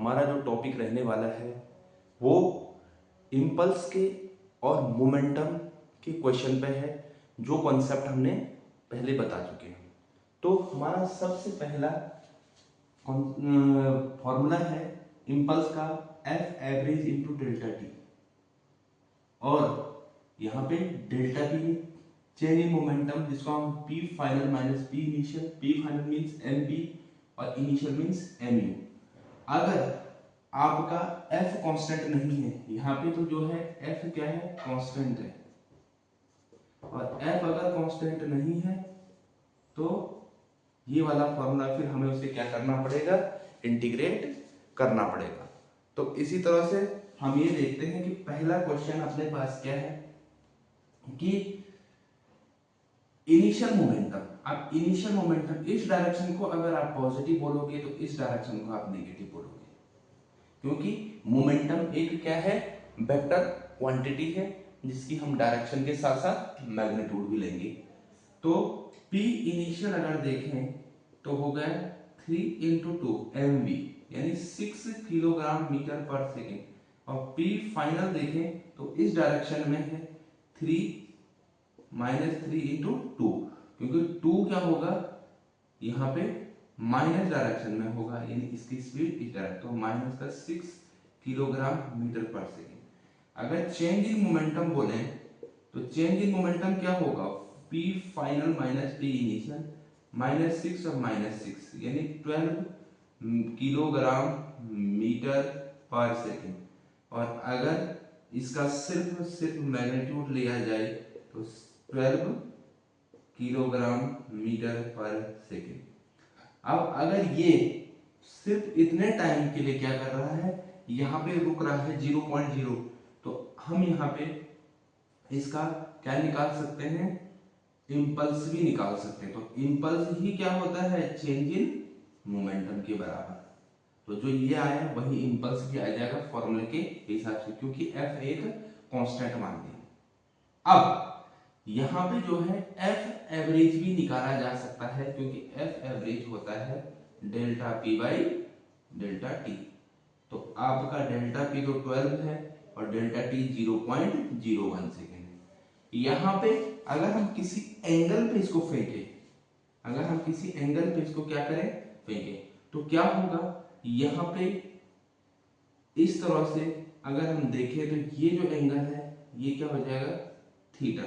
हमारा जो टॉपिक रहने वाला है वो इम्पल्स के और मोमेंटम के क्वेश्चन पे है, जो कॉन्सेप्ट हमने पहले बता चुके हैं। तो हमारा सबसे पहला फॉर्मूला है इम्पल्स का F average into delta T, और यहाँ पे delta T change in momentum, जिसको हम P final minus P initial, P final means M P और इनिशियल मीन्स एम यू। अगर आपका एफ कांस्टेंट नहीं है, यहाँ पे तो जो है एफ क्या है, कांस्टेंट है, और एफ अगर कांस्टेंट नहीं है तो ये वाला फॉर्मूला फिर हमें उसे क्या करना पड़ेगा, इंटीग्रेट करना पड़ेगा। तो इसी तरह से हम ये देखते हैं कि पहला क्वेश्चन अपने पास क्या है कि इनिशियल मोमेंटम। अब इनिशियल मोमेंटम, इस डायरेक्शन को अगर आप पॉजिटिव बोलोगे तो इस डायरेक्शन को आप नेगेटिव बोलोगे, क्योंकि मोमेंटम एक क्या है, वेक्टर क्वांटिटी है, जिसकी हम डायरेक्शन के साथ साथ मैग्नीट्यूड भी लेंगे। तो P इनिशियल अगर देखें तो हो गया 3 × 2 mv, यानी 6 किलोग्राम मीटर पर सेकेंड, और P फाइनल देखें तो इस डायरेक्शन में है 3 × 2, क्योंकि 2 क्या होगा यहाँ पे माइनस डायरेक्शन में होगा, यानी इसकी स्पीड इस डायरेक्शन, तो माइनस का 6 किलोग्राम मीटर पर सेकेंड। अगर चेंज इन मोमेंटम बोले तो चेंज इन मोमेंटम क्या होगा, P final minus P initial, -6 और -6 यानी 12 किलोग्राम मीटर पर सेकेंड। और अगर इसका सिर्फ मैग्नीट्यूड लिया जाए तो 12 किलोग्राम मीटर पर सेकेंड। अब अगर ये सिर्फ इतने टाइम के लिए क्या कर रहा है, यहाँ पे रुक रहा है 0.0, तो हम यहाँ पे इसका क्या निकाल सकते हैं, इम्पल्स भी निकाल सकते हैं। तो इम्पल्स ही क्या होता है, चेंज इन मोमेंटम के बराबर। तो जो ये आया वही इम्पल्स भी आ जाएगा फॉर्मूले के हिसाब से, क्योंकि एफ एक कांस्टेंट मान लिया। अब यहाँ पे जो है एफ एवरेज भी निकाला जा सकता है, क्योंकि एफ एवरेज होता है delta P by delta T. तो आपका डेल्टा पी तो 12 है और डेल्टा टी 0.01 सेकेंड है। यहाँ पे अगर हम किसी एंगल पे इसको फेंके, अगर हम किसी एंगल पे इसको क्या करें, फेंके, तो क्या होगा, यहाँ पे इस तरह से अगर हम देखें तो ये जो एंगल है ये क्या हो जाएगा, थीटा।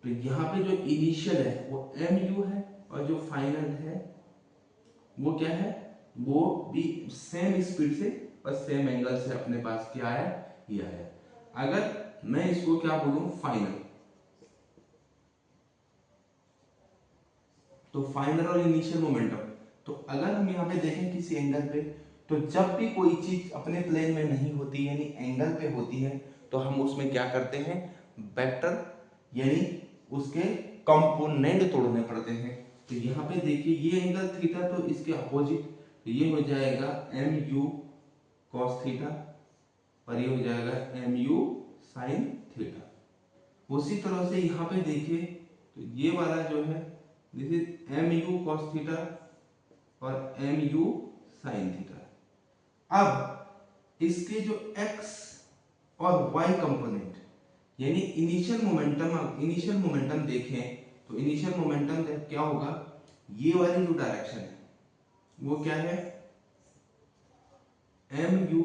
तो यहाँ पे जो इनिशियल है वो एम यू है, और जो फाइनल है वो क्या है, वो भी सेम स्पीड से और सेम एंगल से अपने पास क्या आया, ये आया। अगर मैं इसको क्या बोलूं, फाइनल, तो फाइनल और इनिशियल मोमेंटम, तो अगर हम यहाँ पे देखें किसी एंगल पे, तो जब भी कोई चीज अपने प्लेन में नहीं होती यानी एंगल पे होती है, तो हम उसमें क्या करते हैं, वेक्टर यानी उसके कंपोनेंट तोड़ने पड़ते हैं। तो यहाँ पे देखिए ये एंगल थीटा, तो इसके अपोजिट ये हो जाएगा एम यू कॉस थीटा, और ये हो जाएगा एम यू साइन थीटा। उसी तरह से यहाँ पे देखिए तो ये वाला जो है this is M you cos theta और एम यू साइन थीटा। अब इसके जो x और y कंपोनेंट यानी इनिशियल मोमेंटम देखें तो इनिशियल मोमेंटम क्या होगा, ये वाली जो डायरेक्शन है वो क्या है, एम यू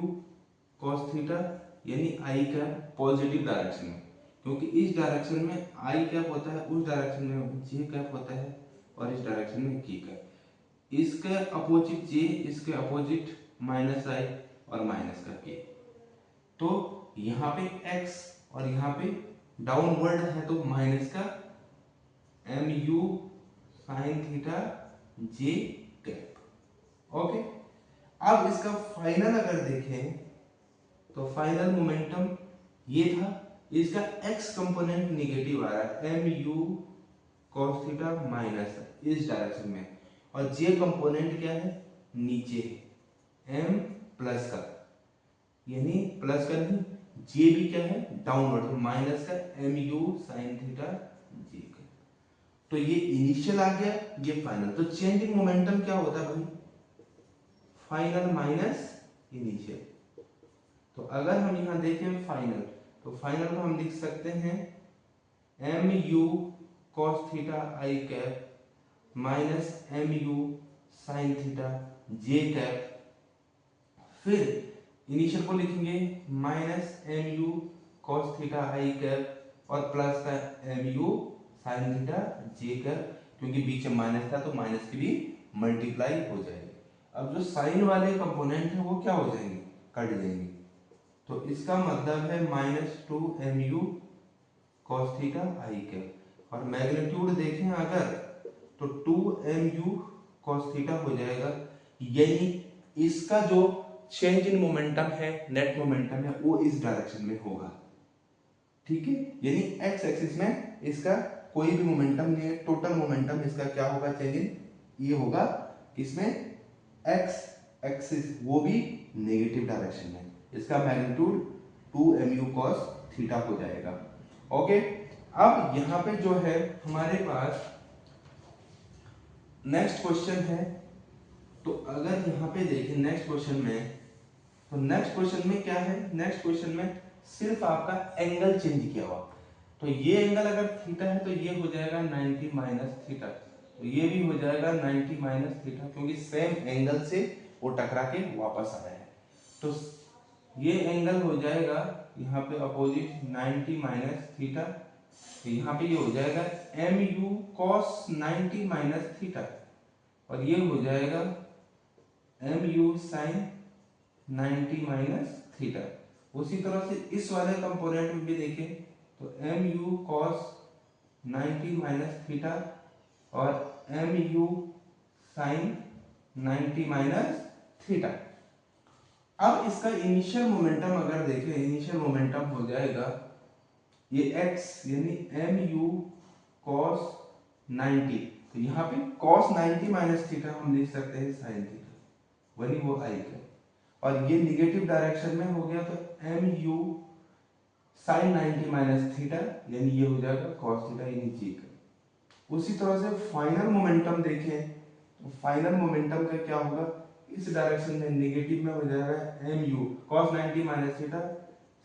कॉस थीटा, यानी i का पॉजिटिव डायरेक्शन में, क्योंकि इस डायरेक्शन में i कैप होता है, उस डायरेक्शन में j कैप होता है, और इस डायरेक्शन में k कैप। इसके अपोजिट j, इसके अपोजिट माइनस i और माइनस का k। तो यहाँ पे x और यहाँ पे डाउनवर्ड है तो माइनस का M you sine theta j cap. Okay, अब इसका फाइनल अगर देखें तो फाइनल मोमेंटम ये था, इसका x कंपोनेंट निगेटिव आ रहा है, M you cos theta minus इस डायरेक्शन में, और j कंपोनेंट क्या है, नीचे है, m प्लस का, यानी प्लस का नहीं, j भी क्या है, डाउनवर्ड, माइनस का M you sine theta j का। तो ये इनिशियल आ गया, ये फाइनल। तो चेंज इन मोमेंटम क्या होता है भाई, फाइनल माइनस इनिशियल। तो अगर हम यहाँ देखें फाइनल, तो फाइनल को हम लिख सकते हैं M you cos theta I cap minus M you sine theta J cap. फिर इनिशियल को लिखेंगे minus M you cos theta I cap और प्लस का M you sine theta J cap, क्योंकि बीच में माइनस था तो माइनस की भी मल्टीप्लाई हो जाएगी। अब जो साइन वाले कंपोनेंट है वो क्या हो जाएंगे, कट जाएंगे। तो इसका मतलब है minus two M you cos theta I cap, और मैग्नीट्यूड देखें अगर तो two M you cos theta हो जाएगा। यानी इसका जो चेंज इन मोमेंटम है, नेट मोमेंटम है, वो इस डायरेक्शन में होगा। ठीक है, यानी एक्स एक्सिस में इसका कोई भी मोमेंटम नहीं है, टोटल मोमेंटम इसका क्या होगा, चेंज इन ये होगा इसमें एक्स एक्सिस, वो भी नेगेटिव डायरेक्शन में। इसका मैग्नीट्यूड 2 mu cos थीटा हो जाएगा। ओके, अब यहाँ पे जो है हमारे पास नेक्स्ट क्वेश्चन है। तो अगर यहाँ पे देखें नेक्स्ट क्वेश्चन में, तो नेक्स्ट क्वेश्चन में क्या है, नेक्स्ट क्वेश्चन में सिर्फ आपका एंगल चेंज किया हुआ। तो ये एंगल अगर थीटा है तो ये हो जाएगा 90 माइनस थीटा, तो ये भी हो जाएगा 90 माइनस थीटा, क्योंकि सेम एंगल से वो टकरा के वापस आ रहा है। तो ये एंगल हो जाएगा यहाँ पे अपोजिट 90 माइनस थीटा, तो यहाँ पे ये हो जाएगा M you cos 90 minus theta, और ये हो जाएगा M you sine 90 minus theta. उसी तरह से इस वाले कंपोनेंट में भी देखें तो M you cos 90 minus theta और M you sine 90 minus theta. अब इसका इनिशियल मोमेंटम अगर देखें, इनिशियल मोमेंटम हो जाएगा ये x यानी एम यू कॉस 90, तो यहाँ पे cos 90 माइनस थीटा हम लिख सकते हैं साइन थीटा, वही वो आई का, और ये निगेटिव डायरेक्शन में हो गया तो M you sine 90 minus theta, यानी ये हो जाएगा cos थीटा यानी जी का। उसी तरह से फाइनल मोमेंटम देखें तो फाइनल मोमेंटम का क्या होगा, इस डायरेक्शन में नेगेटिव में हो जाएगा M you cos 90 minus theta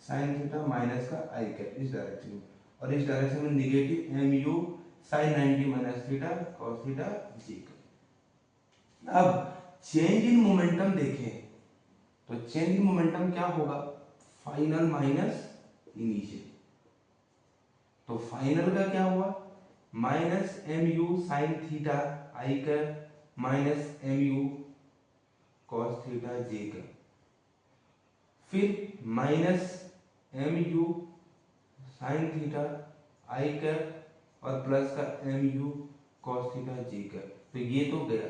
sine theta minus का आई कैप इस डायरेक्शन में, और इस डायरेक्शन में negative m you sine 90 minus theta cos theta g का। अब चेंज इन मोमेंटम देखें तो चेंज इन मोमेंटम क्या होगा, फाइनल माइनस इनिशियल। तो फाइनल का क्या हुआ, minus M you sine theta I cap minus M you cos theta j का, फिर minus M you sine theta I cap और प्लस का M you cos theta j का। तो ये तो गया,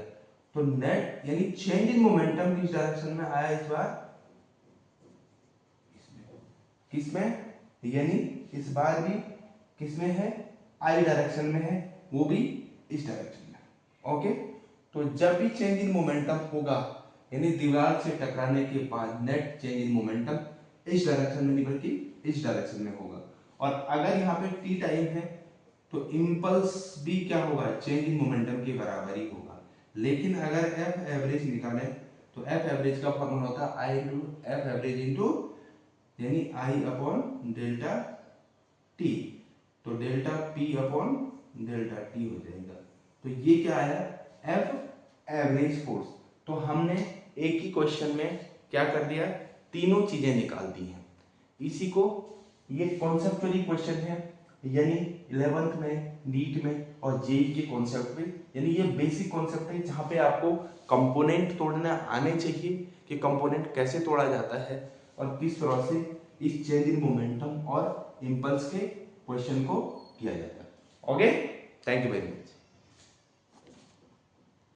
तो नेट यानी चेंज इन मोमेंटम किस डायरेक्शन में आया इस बार, किसमें, यानी इस बार भी किसमें है, आई डायरेक्शन में है, वो भी इस डायरेक्शन में। ओके, तो जब भी चेंज इन मोमेंटम होगा यानी दीवार से टकराने के बाद नेट चेंज इन मोमेंटम इस डायरेक्शन में नहीं बल्कि इस डायरेक्शन में होगा। और अगर यहाँ पे टी टाइम है तो इम्पल्स भी क्या होगा, चेंज इन मोमेंटम के बराबर ही होगा। लेकिन अगर एफ एवरेज निकालें तो एफ एवरेज का फॉर्मूला होता है आई इंटू एफ एवरेज इंटू यानी आई अपॉन डेल्टा टी, तो delta P upon delta T हो जाएगा। तो ये क्या आया, एफ एवरेज फोर्स। तो हमने एक ही क्वेश्चन में क्या कर दिया, तीनों चीजें निकाल दी हैं। इसी को ये कॉन्सेप्चुअली क्वेश्चन है, यानी 11th में, नीट में और जेई के कॉन्सेप्ट में, यानी ये बेसिक कॉन्सेप्ट है जहाँ पे आपको कंपोनेंट तोड़ना आने चाहिए कि कंपोनेंट कैसे तोड़ा जाता है और किस तरह से इस चेंज इन मोमेंटम और इंपल्स के क्वेश्चन को किया जाता है। Okay, thank you very much.